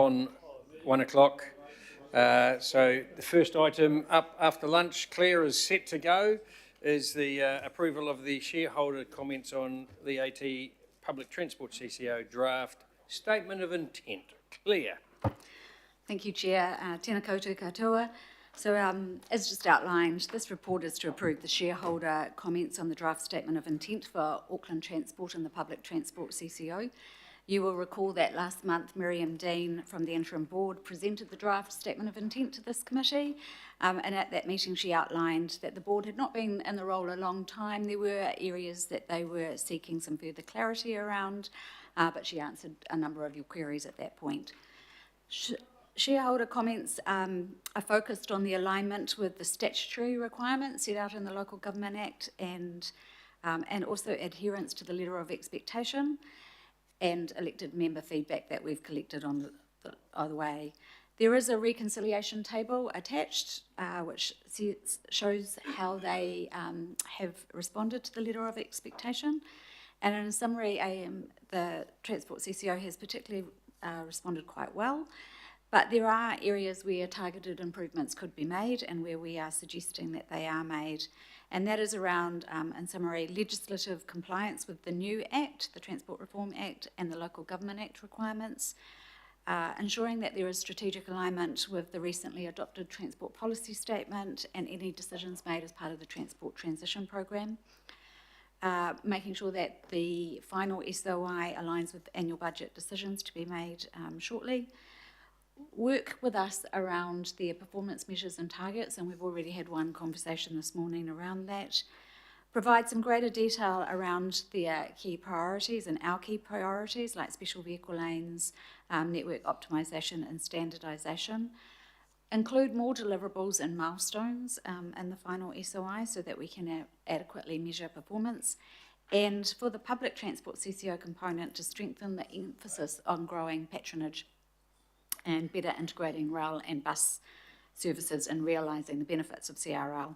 on 1 o'clock. So the first item up after lunch, Claire, is set to go, is the approval of the shareholder comments on the AT Public Transport CCO draft statement of intent. Claire. Thank you, Chair. Tēnā koutou katoa. So, as just outlined, this report is to approve the shareholder comments on the draft statement of intent for Auckland Transport and the Public Transport CCO. You will recall that last month Miriam Dean from the Interim Board presented the draft statement of intent to this committee, and at that meeting she outlined that the board had not been in the role a long time. There were areas that they were seeking some further clarity around, but she answered a number of your queries at that point. Shareholder comments are focused on the alignment with the statutory requirements set out in the Local Government Act and also adherence to the letter of expectation and elected member feedback that we've collected on the way. There is a reconciliation table attached which shows how they have responded to the letter of expectation. And in summary, the Transport CCO has particularly responded quite well. But there are areas where targeted improvements could be made and where we are suggesting that they are made. And that is around, in summary, legislative compliance with the new Act, the Transport Reform Act and the Local Government Act requirements, ensuring that there is strategic alignment with the recently adopted Transport Policy Statement and any decisions made as part of the Transport Transition Programme, making sure that the final SOI aligns with annual budget decisions to be made shortly. Work with us around their performance measures and targets, and we've already had one conversation this morning around that. Provide some greater detail around their key priorities and our key priorities like special vehicle lanes, network optimisation and standardisation. Include more deliverables and milestones in the final SOI so that we can adequately measure performance. And for the public transport CCO component, to strengthen the emphasis on growing patronage and better integrating rail and bus services and realising the benefits of CRL.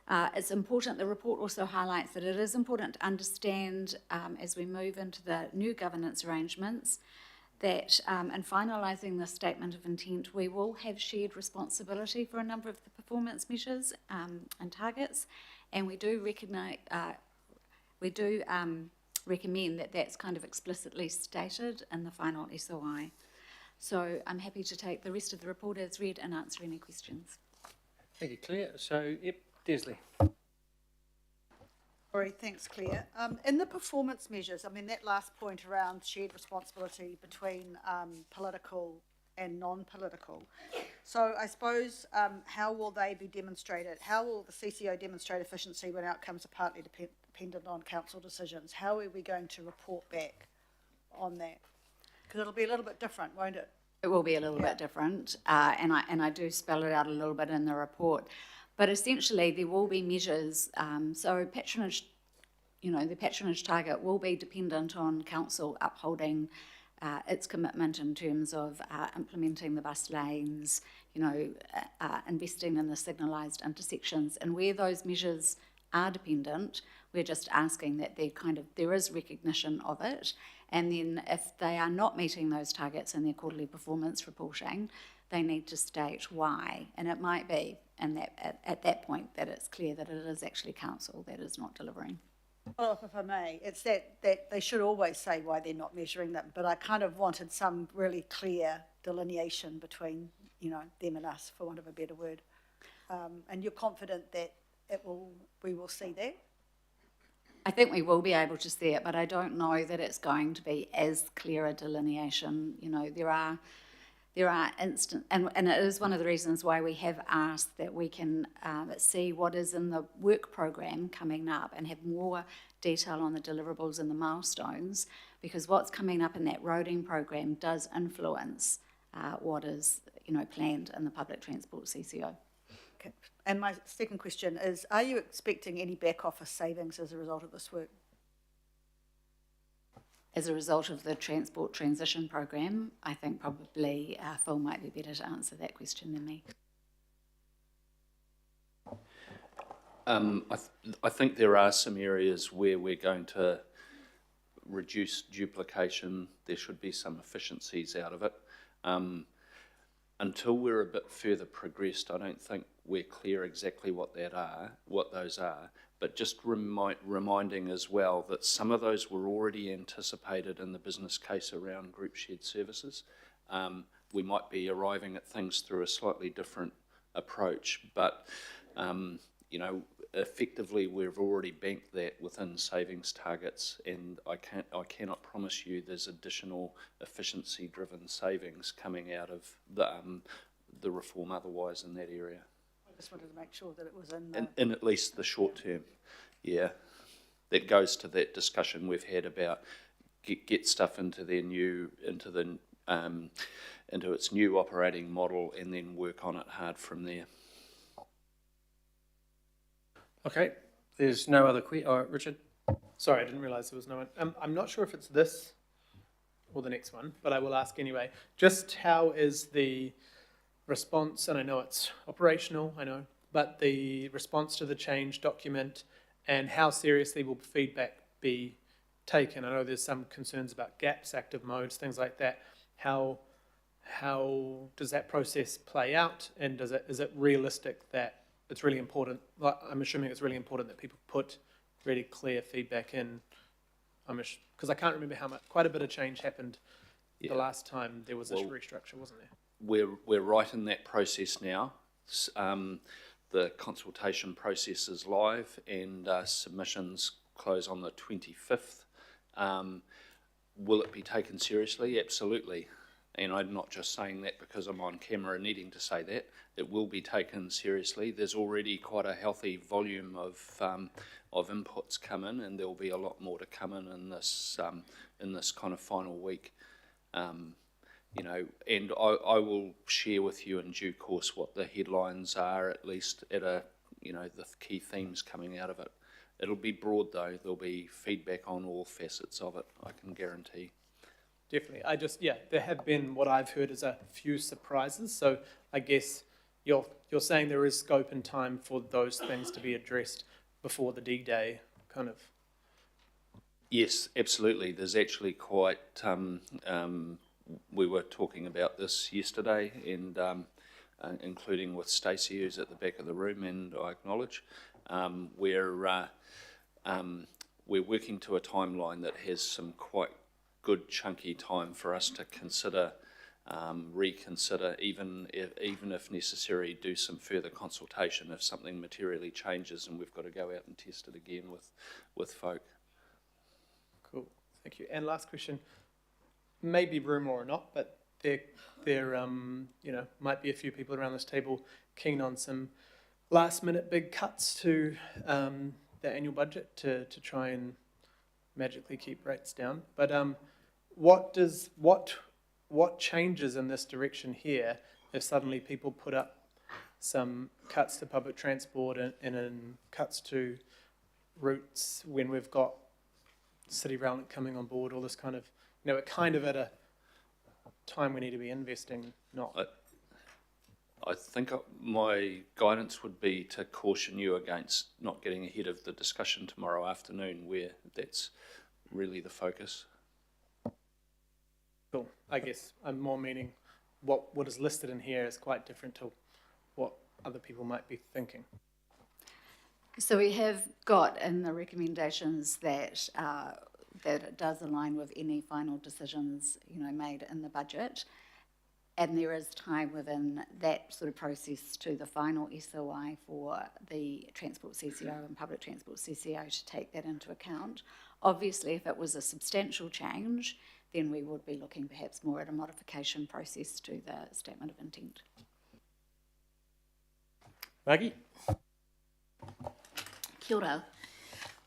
It's important, the report also highlights that it is important to understand as we move into the new governance arrangements that in finalising the statement of intent, we will have shared responsibility for a number of the performance measures and targets, and we do recommend that that's kind of explicitly stated in the final SOI. So I'm happy to take the rest of the report as read and answer any questions. Thank you, Claire. So, yep, Desley. Sorry, thanks, Claire. In the performance measures, I mean, that last point around shared responsibility between political and non-political. So I suppose how will they be demonstrated? How will the CCO demonstrate efficiency when outcomes are partly dependent on council decisions? How are we going to report back on that? Because it'll be a little bit different, won't it? It will be a little bit different, and I do spell it out a little bit in the report. But essentially, there will be measures. So patronage, the patronage target will be dependent on council upholding its commitment in terms of implementing the bus lanes, investing in the signalised intersections, and where those measures are dependent, we're just asking that there is recognition of it. And then if they are not meeting those targets in their quarterly performance reporting, they need to state why. And it might be at that point that it's clear that it is actually council that is not delivering. Well, if I may, it's that they should always say why they're not measuring them, but I kind of wanted some really clear delineation between, them and us, for want of a better word. And you're confident that we will see that? I think we will be able to see it, but I don't know that it's going to be as clear a delineation. There are instances, and it is one of the reasons why we have asked that we can see what is in the work program coming up and have more detail on the deliverables and the milestones, because what's coming up in that roading program does influence what is planned in the public transport CCO. Okay. And my second question is, are you expecting any back office savings as a result of this work? As a result of the Transport Transition Programme, I think probably Phil might be better to answer that question than me. I think there are some areas where we're going to reduce duplication. There should be some efficiencies out of it. Until we're a bit further progressed, I don't think we're clear exactly what those are, but just reminding as well that some of those were already anticipated in the business case around group shared services. We might be arriving at things through a slightly different approach, but effectively we've already banked that within savings targets, and I cannot promise you there's additional efficiency-driven savings coming out of the reform otherwise in that area. I just wanted to make sure that it was in In at least the short term, yeah. That goes to that discussion we've had about get stuff into into its new operating model, and then work on it hard from there. Okay, there's no other Richard? Sorry, I didn't realise there was no one. I'm not sure if it's this or the next one, but I will ask anyway. Just how is the response, and I know it's operational, but the response to the change document, and how seriously will feedback be taken? I know there's some concerns about gaps, active modes, things like that. How does that process play out, and is it realistic that it's really important? I'm assuming it's really important that people put really clear feedback in. Because I can't remember how much. Quite a bit of change happened the last time there was this restructure, wasn't there? We're right in that process now. The consultation process is live, and submissions close on the 25th. Will it be taken seriously? Absolutely. And I'm not just saying that because I'm on camera needing to say that. It will be taken seriously. There's already quite a healthy volume of inputs come in, and there will be a lot more to come in this kind of final week. And I will share with you in due course what the headlines are, at least at the key themes coming out of it. It'll be broad though. There'll be feedback on all facets of it, I can guarantee. Definitely. There have been, what I've heard is a few surprises. So I guess you're saying there is scope and time for those things to be addressed before the D-Day, kind of. Yes, absolutely. There's actually quite, we were talking about this yesterday, and including with Stacey, who's at the back of the room, and I acknowledge, we're working to a timeline that has some quite good chunky time for us to consider, reconsider, even if necessary, do some further consultation if something materially changes and we've got to go out and test it again with folk. Cool, thank you. And last question, maybe rumour or not, but there might be a few people around this table keen on some last minute big cuts to the annual budget to try and magically keep rates down. But what changes in this direction here if suddenly people put up some cuts to public transport and cuts to routes when we've got City Rail coming on board, all this kind of, we're kind of at a time we need to be investing, not. I think my guidance would be to caution you against not getting ahead of the discussion tomorrow afternoon, where that's really the focus. Cool. I guess I'm more meaning what is listed in here is quite different to what other people might be thinking. So we have got in the recommendations that it does align with any final decisions made in the budget, and there is time within that sort of process to the final SOI for the Transport CCO and Public Transport CCO to take that into account. Obviously, if it was a substantial change, then we would be looking perhaps more at a modification process to the statement of intent. Maggie? Kia ora.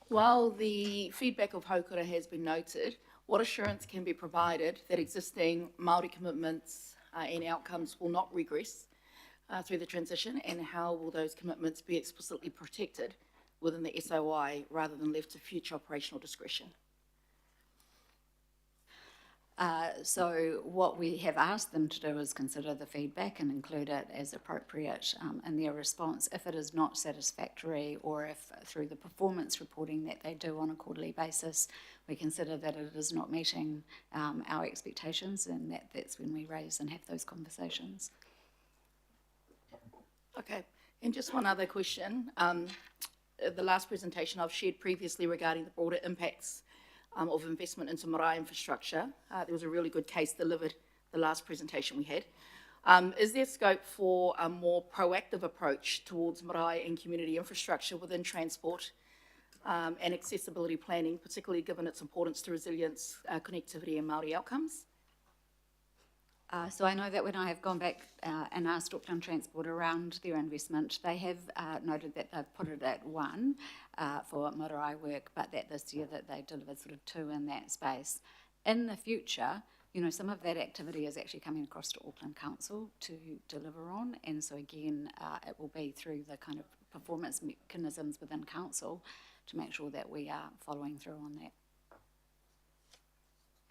While the feedback of Haukura has been noted, what assurance can be provided that existing Māori commitments and outcomes will not regress through the transition, and how will those commitments be explicitly protected within the SOI rather than left to future operational discretion? So what we have asked them to do is consider the feedback and include it as appropriate in their response. If it is not satisfactory, or if through the performance reporting that they do on a quarterly basis, we consider that it is not meeting our expectations, and that's when we raise and have those conversations. Okay, and just one other question. The last presentation I've shared previously regarding the broader impacts of investment into marae infrastructure, there was a really good case delivered the last presentation we had. Is there scope for a more proactive approach towards marae and community infrastructure within transport and accessibility planning, particularly given its importance to resilience, connectivity and Māori outcomes? So I know that when I have gone back and asked Auckland Transport around their investment, they have noted that they've put it at 1 for marae work, but that this year that they delivered sort of 2 in that space. In the future, you know, some of that activity is actually coming across to Auckland Council to deliver on, and so again, it will be through the kind of performance mechanisms within Council to make sure that we are following through on that.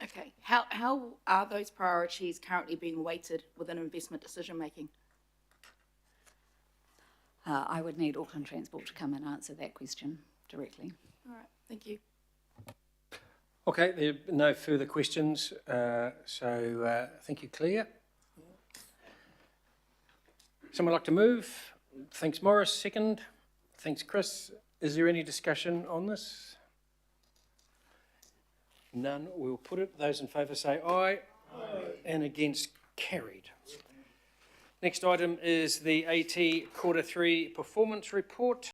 Okay, how are those priorities currently being weighted within investment decision making? I would need Auckland Transport to come and answer that question directly. All right, thank you. Okay, there are no further questions, so thank you, Claire. Someone like to move? Thanks, Morris. Second. Thanks, Chris. Is there any discussion on this? None. We'll put it. Those in favour say aye. Aye. And against, carried. Next item is the AT Quarter 3 Performance Report.